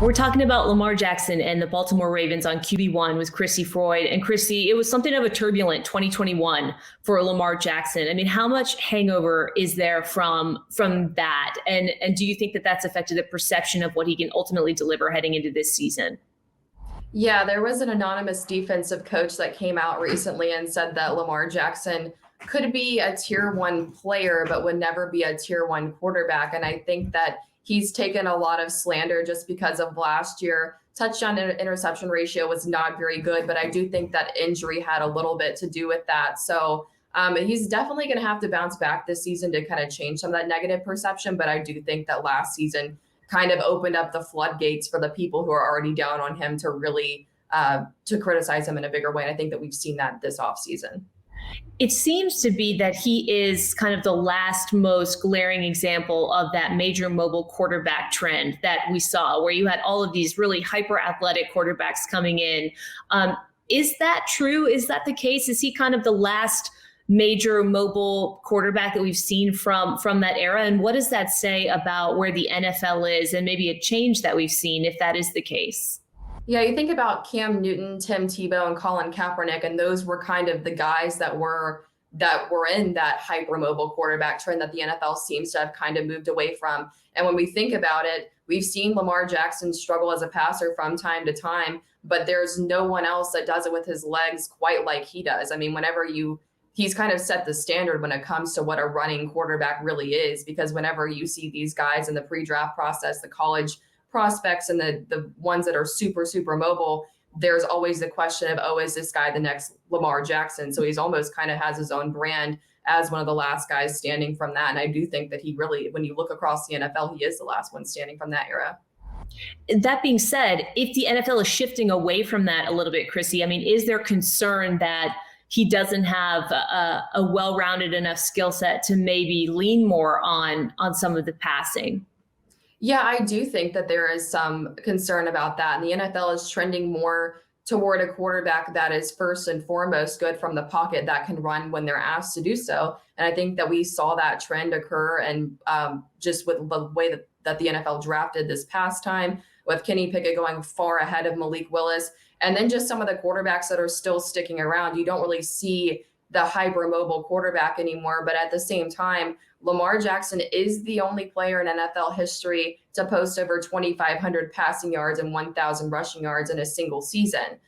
We're talking about Lamar Jackson and the Baltimore Ravens on QB1 with Crissy Froyd. And Crissy, it was something of a turbulent 2021 for Lamar Jackson. I mean, how much hangover is there from that? And do you think that that's affected the perception of what he can ultimately deliver heading into this season? Yeah, there was an anonymous defensive coach that came out recently and said that Lamar Jackson could be a tier one player, but would never be a tier one quarterback. And I think that he's taken a lot of slander just because of last year. Touchdown to interception ratio was not very good, but I do think that injury had a little bit to do with that. So he's definitely going to have to bounce back this season to kind of change some of that negative perception. But I do think that last season kind of opened up the floodgates for the people who are already down on him to really to criticize him in a bigger way. And I think that we've seen that this offseason. It seems to be that he is kind of the last most glaring example of that major mobile quarterback trend that we saw, where you had all of these really hyper athletic quarterbacks coming in. Is that true? Is that the case? Is he kind of the last major mobile quarterback that we've seen from that era? And what does that say about where the NFL is and maybe a change that we've seen if that is the case? Yeah, you think about Cam Newton, Tim Tebow, and Colin Kaepernick, and those were kind of the guys that were in that hypermobile quarterback trend that the NFL seems to have kind of moved away from. And when we think about it, we've seen Lamar Jackson struggle as a passer from time to time, but there's no one else that does it with his legs quite like he does. I mean, he's kind of set the standard when it comes to what a running quarterback really is, because whenever you see these guys in the pre-draft process, the college prospects and the ones that are super, super mobile, there's always the question of, oh, is this guy the next Lamar Jackson? So he's almost kind of has his own brand as one of the last guys standing from that. And I do think that he really, when you look across the NFL, he is the last one standing from that era. That being said, if the NFL is shifting away from that a little bit, Crissy, I mean, is there concern that he doesn't have a well-rounded enough skill set to maybe lean more on some of the passing? Yeah, I do think that there is some concern about that. And the NFL is trending more toward a quarterback that is first and foremost good from the pocket, that can run when they're asked to do so. And I think that we saw that trend occur, and just with the way that the NFL drafted this past time, with Kenny Pickett going far ahead of Malik Willis. And then just some of the quarterbacks that are still sticking around, you don't really see the hypermobile quarterback anymore. But at the same time, Lamar Jackson is the only player in NFL history to post over 2,500 passing yards and 1,000 rushing yards in a single season.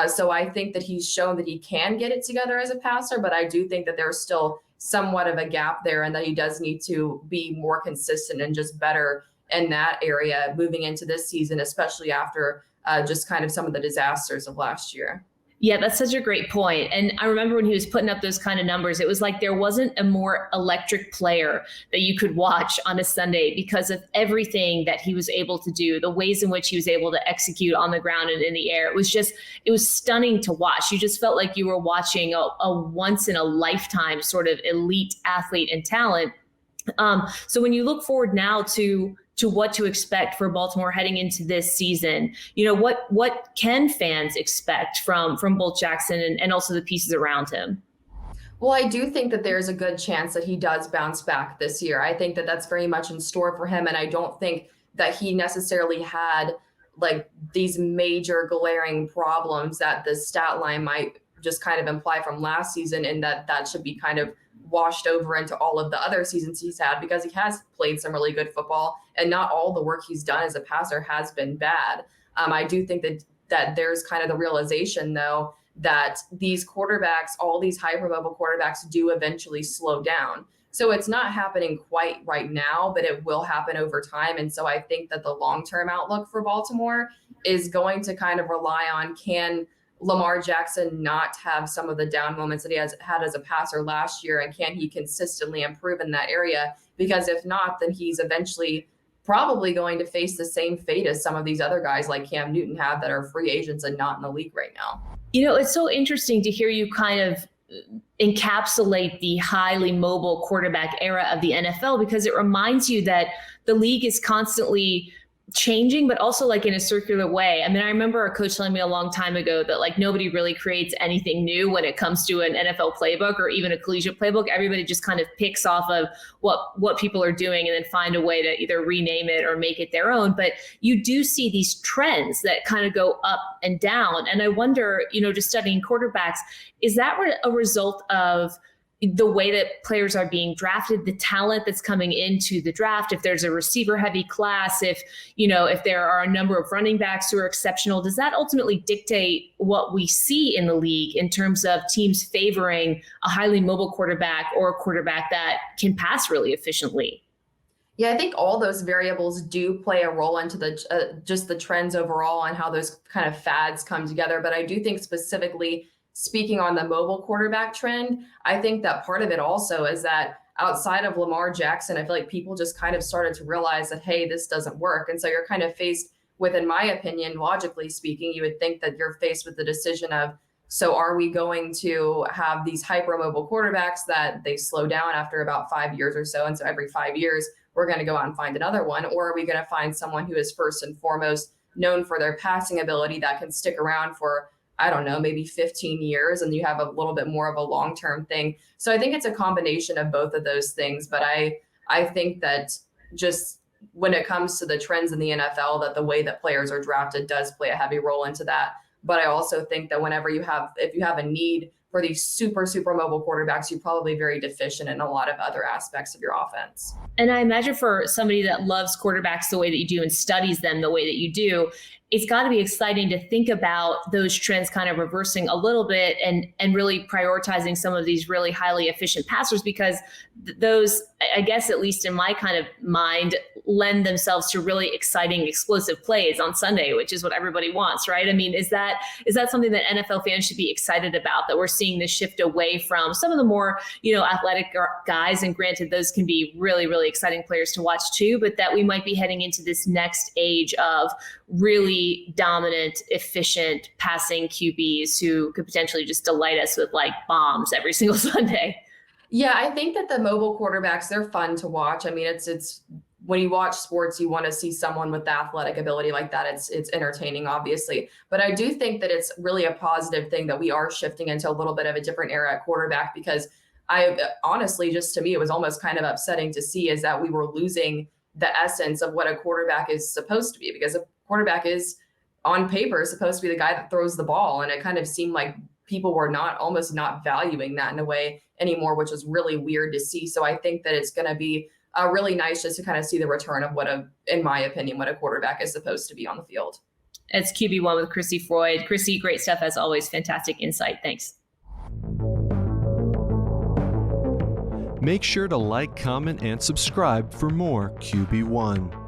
So I think that he's shown that he can get it together as a passer, but I do think that there's still somewhat of a gap there, and that he does need to be more consistent and just better in that area moving into this season, especially after just kind of some of the disasters of last year. Yeah, that's such a great point. And I remember when he was putting up those kind of numbers, it was like there wasn't a more electric player that you could watch on a Sunday because of everything that he was able to do, the ways in which he was able to execute on the ground and in the air. It was stunning to watch. You just felt like you were watching a once in a lifetime sort of elite athlete and talent. So when you look forward now to what to expect for Baltimore heading into this season, what can fans expect from both Jackson and also the pieces around him? Well, I do think that there's a good chance that he does bounce back this year. I think that that's very much in store for him. And I don't think that he necessarily had like these major glaring problems that the stat line might just kind of imply from last season, and that should be kind of washed over into all of the other seasons he's had, because he has played some really good football and not all the work he's done as a passer has been bad. I do think that there's kind of the realization, though, that these quarterbacks, all these hypermobile quarterbacks, do eventually slow down. So it's not happening quite right now, but it will happen over time. And so I think that the long-term outlook for Baltimore is going to kind of rely on, can Lamar Jackson not have some of the down moments that he has had as a passer last year, and can he consistently improve in that area? Because if not, then he's eventually probably going to face the same fate as some of these other guys like Cam Newton have that are free agents and not in the league right now. It's so interesting to hear you kind of encapsulate the highly mobile quarterback era of the NFL, because it reminds you that the league is constantly changing, but also like in a circular way. I mean, I remember a coach telling me a long time ago that like nobody really creates anything new when it comes to an NFL playbook or even a collegiate playbook. Everybody just kind of picks off of what people are doing and then find a way to either rename it or make it their own. But you do see these trends that kind of go up and down. And I wonder, just studying quarterbacks, is that a result of the way that players are being drafted, the talent that's coming into the draft, if there's a receiver heavy class, if there are a number of running backs who are exceptional, does that ultimately dictate what we see in the league in terms of teams favoring a highly mobile quarterback or a quarterback that can pass really efficiently? Yeah, I think all those variables do play a role into the just the trends overall and how those kind of fads come together. But I do think specifically speaking on the mobile quarterback trend, I think that part of it also is that outside of Lamar Jackson, I feel like people just kind of started to realize that, hey, this doesn't work. And so you're kind of faced with, in my opinion, logically speaking, you would think that you're faced with the decision of, so are we going to have these hyper mobile quarterbacks that they slow down after about 5 years or so? And so every 5 years, we're going to go out and find another one. Or are we going to find someone who is first and foremost known for their passing ability that can stick around for, I don't know, maybe 15 years, and you have a little bit more of a long-term thing. So I think it's a combination of both of those things. But I think that just when it comes to the trends in the NFL, that the way that players are drafted does play a heavy role into that. But I also think that if you have a need for these super, super mobile quarterbacks, you're probably very deficient in a lot of other aspects of your offense. And I imagine for somebody that loves quarterbacks the way that you do and studies them the way that you do, it's got to be exciting to think about those trends kind of reversing a little bit and really prioritizing some of these really highly efficient passers, because those, I guess, at least in my kind of mind, lend themselves to really exciting, explosive plays on Sunday, which is what everybody wants, right? I mean, is that something that NFL fans should be excited about, that we're seeing this shift away from some of the more, athletic guys, and granted, those can be really, really exciting players to watch too, but that we might be heading into this next age of really dominant, efficient passing QBs who could potentially just delight us with like bombs every single Sunday. Yeah, I think that the mobile quarterbacks, they're fun to watch. I mean, it's when you watch sports, you want to see someone with the athletic ability like that. It's entertaining, obviously. But I do think that it's really a positive thing that we are shifting into a little bit of a different era at quarterback, because I honestly, just to me, it was almost kind of upsetting to see is that we were losing the essence of what a quarterback is supposed to be, because a quarterback is on paper supposed to be the guy that throws the ball. And it kind of seemed like people were almost not valuing that in a way anymore, which was really weird to see. So I think that it's going to be really nice just to kind of see the return of in my opinion, what a quarterback is supposed to be on the field. It's QB1 with Crissy Froyd. Crissy, great stuff as always. Fantastic insight. Thanks. Make sure to like, comment, and subscribe for more QB1.